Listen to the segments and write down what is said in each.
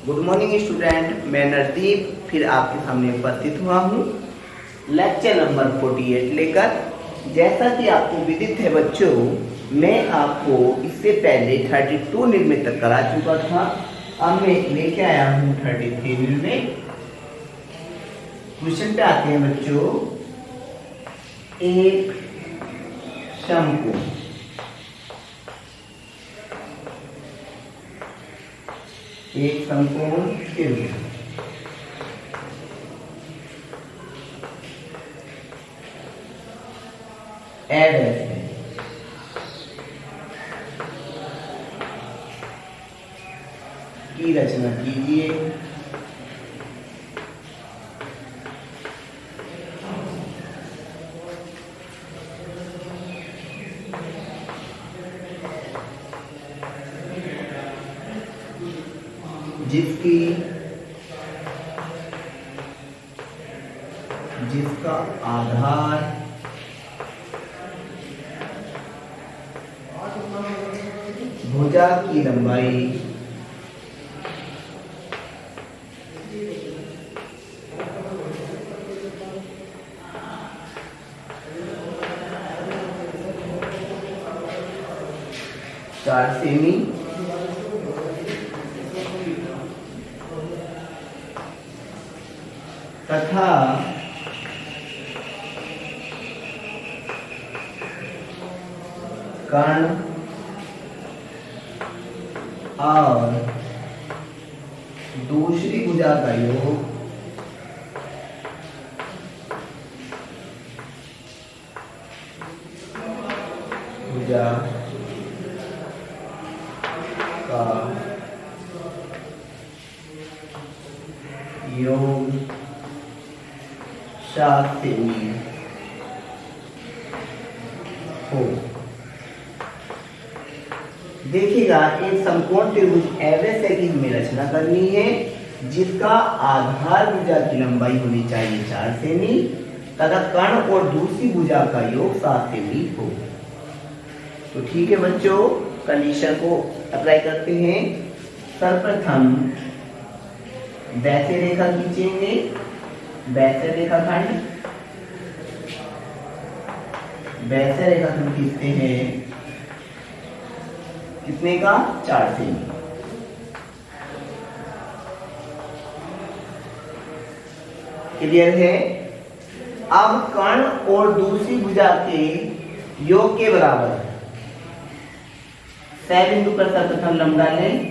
Good morning student, मैं नरदीप फिर आपके सामने उपस्थित हुआ हूँ लेक्चर नंबर 48 लेकर। जैसा कि आपको विदित है बच्चों, मैं आपको इससे पहले 32 निर्मित तक करा चुका था। अब मैं लेके आया हूँ 33 निर्मित। क्वेश्चन पे आते हैं बच्चों। एक शंकु, एक समकोण त्रिभुज की रचना कीजिए। जिसका आधार भुजा की लंबाई 4 सेमी तथा कर्ण और दूसरी भुजा का योग भुजा का योग 7 सेमी हो। देखिएगा, एक समकोण त्रिभुज ऐसे की हमें रचना करनी है जिसका आधार भुजा की लंबाई होनी चाहिए 4 सेमी तथा कर्ण और दूसरी भुजा का योग 7 सेमी हो। तो ठीक है बच्चों, कंडीशन को अप्लाई करते हैं। सर्वप्रथम वैसे रेखा खींचेंगे, वैसे रेखाखंड, वैसे रेखाखंड खींचते हैं कितने का? 4 सेमी। क्लियर है? अब कर्ण और दूसरी भुजा के योग के बराबर 6 बिंदु पर सर्वप्रथम लंबा लें।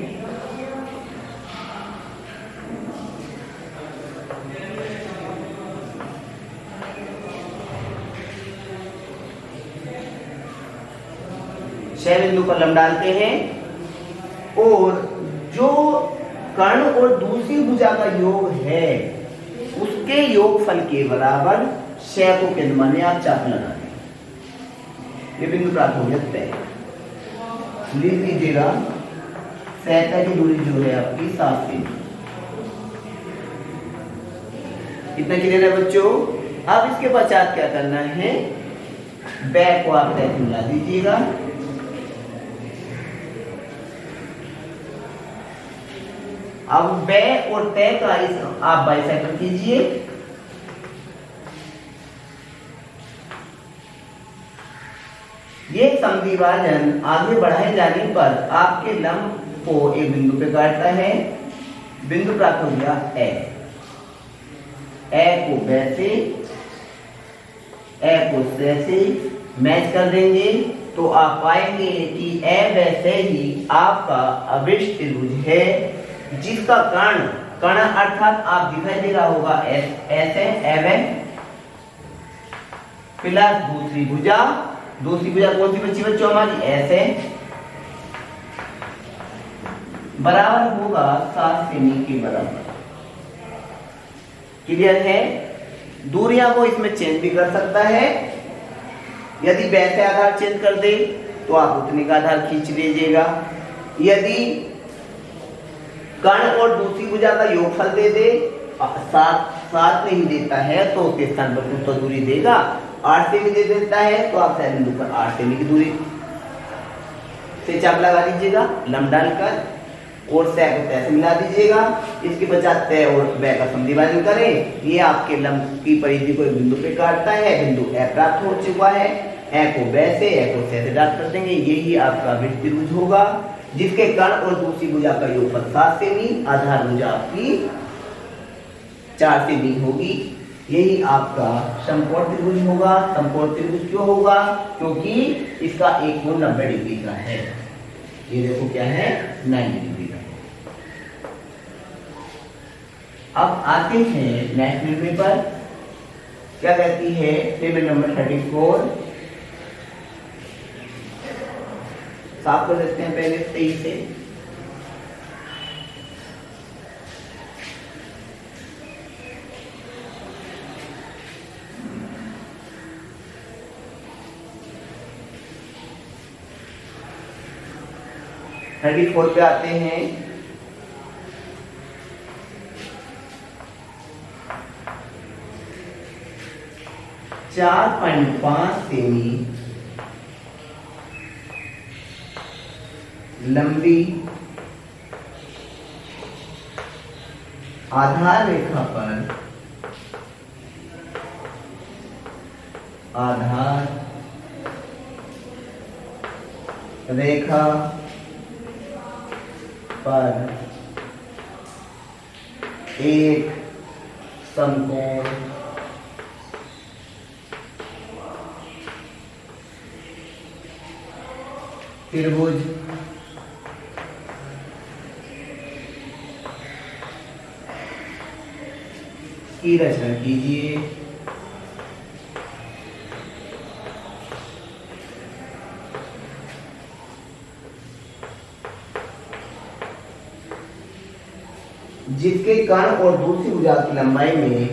बिंदु पर लंब डालते हैं और जो कर्ण और दूसरी भुजा का योग है उसके योगफल के बराबर 6 को केंद्र माने आप चाप लगा दें। ये बिंदु प्राप्त हो जाता है। लिख लीजिएगा, 6 की दूरी जो है आपकी 7 सेमी। इतना क्लियर है बच्चों? अब इसके पश्चात क्या करना है? बैक को आप तय मिला दीजिएगा। अब बै और तय का इस आप बाइसेक्टर कीजिए। ये समद्विभाजन आगे बढ़ाए जाने पर आपके लंब को एक बिंदु पे काटता है। बिंदु प्राप्त हो गया ए। ए को वैसे, ए को वैसे मैच कर देंगे तो आप पाएंगे कि ए वैसे ही आपका अभिष्ट त्रिभुज है जिसका कर्ण, कर्ण अर्थात आप दिखाई दे रहा होगा ऐसे एवं प्लस दूसरी भुजा। दूसरी भुजा कौन सी बच्ची बच्चों हमारी? ऐसे बराबर होगा 7 सेमी के बराबर। क्लियर है? दूरियां को इसमें चेंज भी कर सकता है। यदि वैसे आधार चेंज कर दे तो आप उतने का आधार खींच लीजिएगा। यदि कर्ण और दूसरी भुजा का योगफल दे दे, 7 नहीं देता है तो उसके स्थान पर कुछ तो दूरी देगा। 8 सेमी दे देता है तो आप 7 बिंदु पर 8 सेमी की दूरी से चाप लगा दीजिएगा लंब डालकर। और से को तय से मिला दीजिएगा। इसके बजाय तय और बै का समद्विभाजन करें। ये आपके लंब की परिधि को एक बिंदु पे काटता है, बिंदु ए प्राप्त हो चुका है। ए को बै से, ए को से डाट कर देंगे। यही आपका वृत्त त्रिभुज होगा जिसके कर्ण और दूसरी भुजा का योगफल 7 सेमी, आधार भुजा आपकी 4 सेमी होगी। यही आपका समकोण त्रिभुज होगा। समकोण त्रिभुज क्यों होगा? क्योंकि इसका एक कोण 90 डिग्री का है। ये देखो क्या है, 90 डिग्री का। अब आते हैं नेक्स्ट निर्णय पर। क्या कहती है टेबल नंबर 34? साफ कर देते हैं पहले 23 से। थर्टी 34 पे आते हैं। चार 4.5 सेमी लंबी आधार रेखा पर एक समकोण त्रिभुज की रचना कीजिए। जिसके कर्ण और दूसरी भुजा की लंबाई में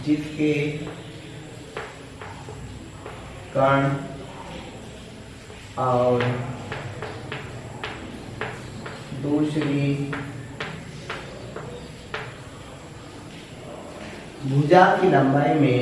जिसके कर्ण और दूसरी भुजा की लंबाई में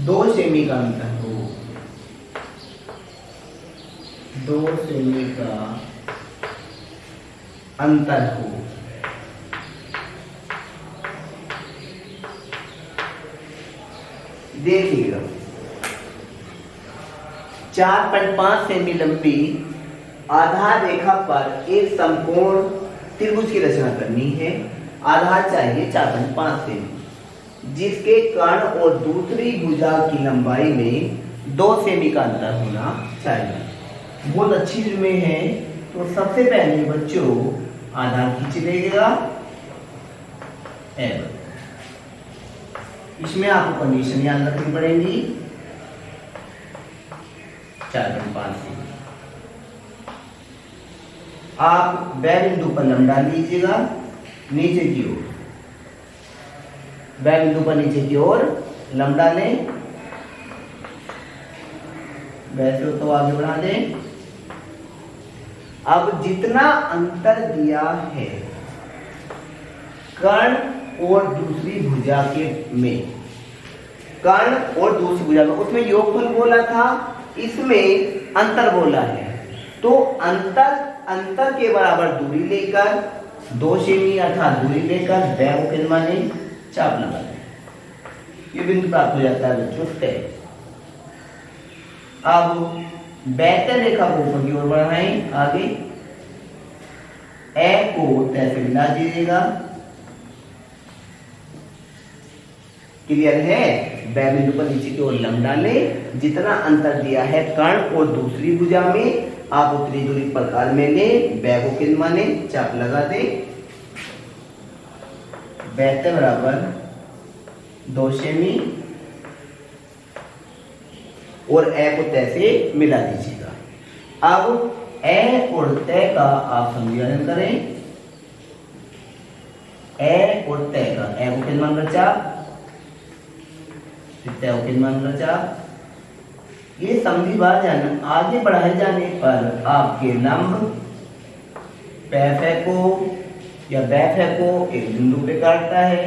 दो सेमी का अंतर हो, 2 सेमी का अंतर हो। देखिएगा 4.5 सेमी लंबी आधार रेखा पर एक समकोण त्रिभुज की रचना करनी है। आधार चाहिए 4.5 सेमी, जिसके कर्ण और दूसरी भुजा की लंबाई में 2 सेमी का अंतर होना चाहिए। बहुत अच्छी में है। तो सबसे पहले बच्चों आधार खींच लेगा। इसमें आपको कंडीशन याद रखनी पड़ेगी। 4.5 सेमी आप बै बिंदु पर लंबा लीजिएगा नीचे की ओर। बै बिंदु पर नीचे की ओर लंबा लें। वैसे तो आगे बढ़ा दें। अब जितना अंतर दिया है कर्ण और दूसरी भुजा के में, कर्ण और दूसरी भुजा में, उसमें योगफल बोला था, इसमें अंतर बोला है। तो अंतर के बराबर दूरी लेकर 2 सेमी अर्थात दूरी लेकर बै को केंद्र माने चाप लगा दें। ये बिंदु प्राप्त हो जाता है बच्चों तय। अब बेहतर रेखा को ऊपर की ओर बढ़ाएं। आगे ए को तय से मिला दीजिएगा। क्लियर है? बै बिंदु पर नीचे की ओर लंब डाले। जितना अंतर दिया है कर्ण और दूसरी भुजा में आप उतनी दूरी प्रकार में ले। बै को केंद्र माने चाप लगा दे। बेहतर बराबर 2 सेमी और ए को तय से मिला दीजिएगा। अब ए और तय का आप संयोजन करें। ए और तय का, ए को केंद्र मानकर चाप, फिर तय को केंद्र मानकर चाप, ये समद्विभाजन आगे बढ़ाए जाने पर आपके लंब पैफे को या बैफे को एक बिंदु पे काटता है।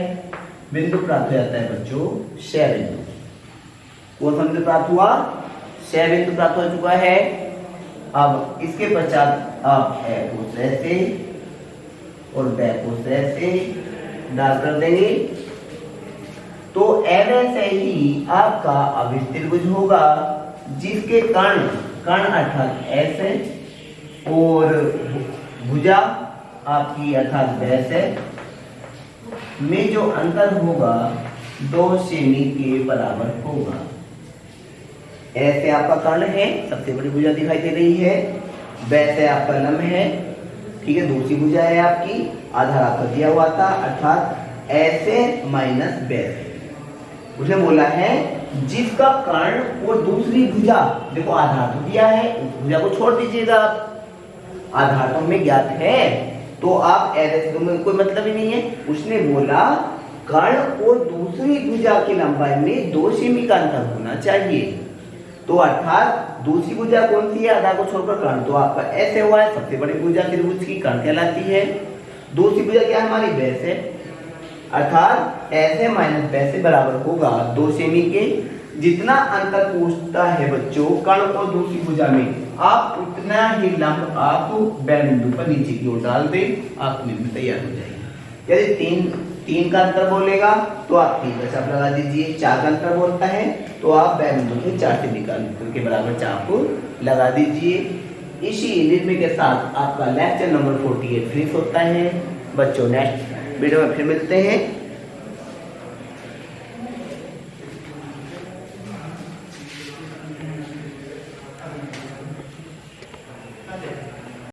बिंदु प्राप्त हो जाता है बच्चों क्षय बिंदु। कौन सा बिंदु प्राप्त हुआ? क्षय बिंदु प्राप्त हो चुका है। अब इसके पश्चात आप ए को ऐसे और बै को ऐसे डाल कर देंगे तो ऐसे ही आपका अभिष्ट त्रिभुज होगा, जिसके कर्ण अर्थात ऐसे और भुजा आपकी अर्थात वैसे में जो अंतर होगा 2 सेमी के बराबर होगा। ऐसे आपका कर्ण है, सबसे बड़ी भुजा दिखाई दे रही है, वैसे आपका लंब है, ठीक है, दूसरी भुजा है आपकी, आधार आपका दिया हुआ था अर्थात ऐसे माइनस वैसे। उसने बोला है जिसका कर्ण और दूसरी भुजा, देखो आधार तो दिया है, उस भुजा को छोड़ दीजिएगा आप, आधार तो हमें ज्ञात है तो आप ऐसे में कोई मतलब ही नहीं है। उसने बोला कर्ण और दूसरी भुजा की लंबाई में 2 सेमी का अंतर होना चाहिए। तो अर्थात दूसरी भुजा कौन सी है? आधार को छोड़कर कर्ण, तो आपका ऐसे हुआ है, सबसे बड़ी भुजा त्रिभुज की कर्ण कहलाती है। दूसरी भुजा क्या है हमारी? वैसे, अर्थात ऐसे माइनस वैसे बराबर होगा 2 सेमी के। जितना अंतर पूछता है बच्चों कर्ण और दूसरी भुजा में, आप उतना ही लंब आप बिंदु पर नीचे की ओर डाल दें, आप बिंदु तैयार हो जाएगा। यदि 3 का अंतर बोलेगा तो आप 3 का चाप लगा दीजिए, 4 का अंतर बोलता है तो आप बिंदु के 4 से निकाल के बराबर चाप लगा दीजिए। इसी निर्णय के साथ आपका लेक्चर नंबर 48 फिनिश होता है। बच्चों नेक्स्ट वीडियो में फिर मिलते हैं।